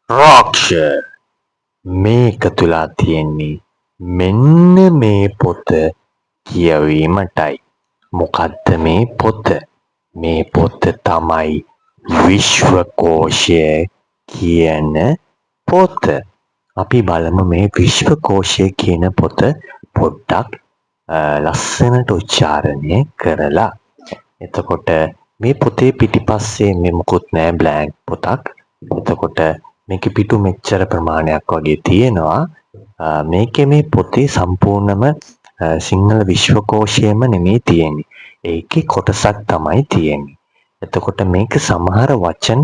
රාක්ෂ මේක තුලා තියෙන්නේ මෙන්න මේ පොත කියවීමටයි. මොකද්ද මේ පොත? මේ පොත තමයි විශ්වකෝෂය කියන පොත. අපි බලමු මේ විශ්වකෝෂය කියන පොත පොඩ්ඩක් ලස්සනට උච්චාරණය කරලා. එතකොට මේ පොතේ පිටිපස්සේ මේ මොකුත් නෑ බ්ලැන්ක් පොතක්. එතකොට මේකේ පිටු මෙච්චර ප්‍රමාණයක් වගේ තියෙනවා. මේකේ මේ පොතේ සම්පූර්ණම සිංහල විශ්වකෝෂයම නෙමෙයි තියෙන්නේ. ඒකේ කොටසක් තමයි තියෙන්නේ. එතකොට මේක සමහර වචන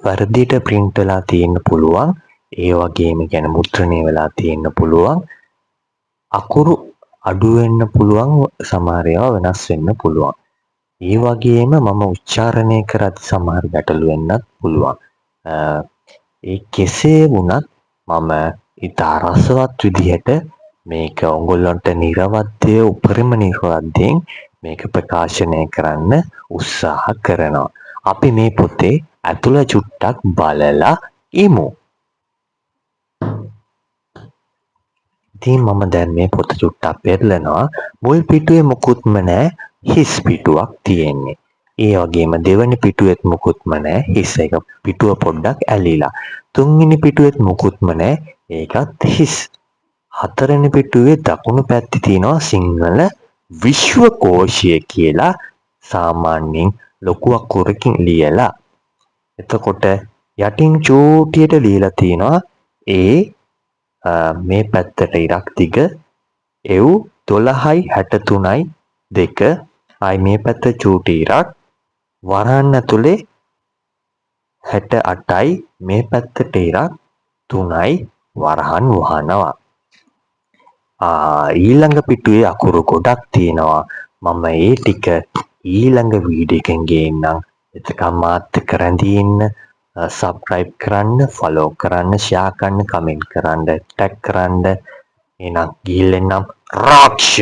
වැරදියට print වෙලා තියෙන්න පුළුවන්. ඒ වගේම කියන්නේ මුද්‍රණය වෙලා තියෙන්න පුළුවන්. අකුරු අඩු වෙන්න පුළුවන්, සමහර ඒවා වෙනස් වෙන්න පුළුවන්. ඒ වගේම මම උච්චාරණය කරද්දී සමහර ගැටලු වෙන්නත් පුළුවන්. ඒ කෙසේ වුණත් මම ඉතා රසවත් විදිහට මේක ඔයගොල්ලන්ට නිර්වද්‍ය උපරිම නිර්වද්‍යයෙන් මේක ප්‍රකාශනය කරන්න උත්සාහ කරනවා. අපි මේ පොතේ ඇතුළ චුට්ටක් බලලා ඉමු. ඉතින් මම දැන් මේ පොත චුට්ටක් පෙරලනවා. මුල් පිටුවේ මොකුත්ම නැහැ, හිස් පිටුවක් තියෙන්නේ. ඒ වගේම දෙවැනි පිටුවෙත් මොකුත්ම නැහැ, හිස් එක. පිටුව පොඩ්ඩක් ඇලිලා. තුන්වෙනි පිටුවෙත් මොකුත්ම නැහැ, ඒකත් හිස්. හතරවෙනි පිටුවේ දකුණු පැත්තේ තියෙනවා සිංහල විශ්වකෝෂය කියලා සාමාන්‍යයෙන් ලොකු අකුරකින් ලියලා. එතකොට යටින් චූටියට ලියලා තියෙනවා මේ පැත්තට ඉරක් දිග එව් 12.63.2. ආයි මේ පැත්ත චූටි ඉරක් වරහන් ඇතුලේ 68යි, මේ පැත්තට ඉරක් 3යි වරහන් වහනවා. ඊළඟ පිටුවේ අකුරු ගොඩක් තියෙනවා. මම ඒ ටික ඊළඟ වීඩියෝ එකෙන් ගේන්නම්. එතකම් මාත් එක්ක රැඳී ඉන්න. සබ්ස්ක්‍රයිබ් කරන්න, ෆලෝ කරන්න, ෂෙයා කරන්න, කමෙන්ට් කරන්න, ටැග් කරන්න. එහෙනම් ගිහින් එන්නම්. රාක්ෂ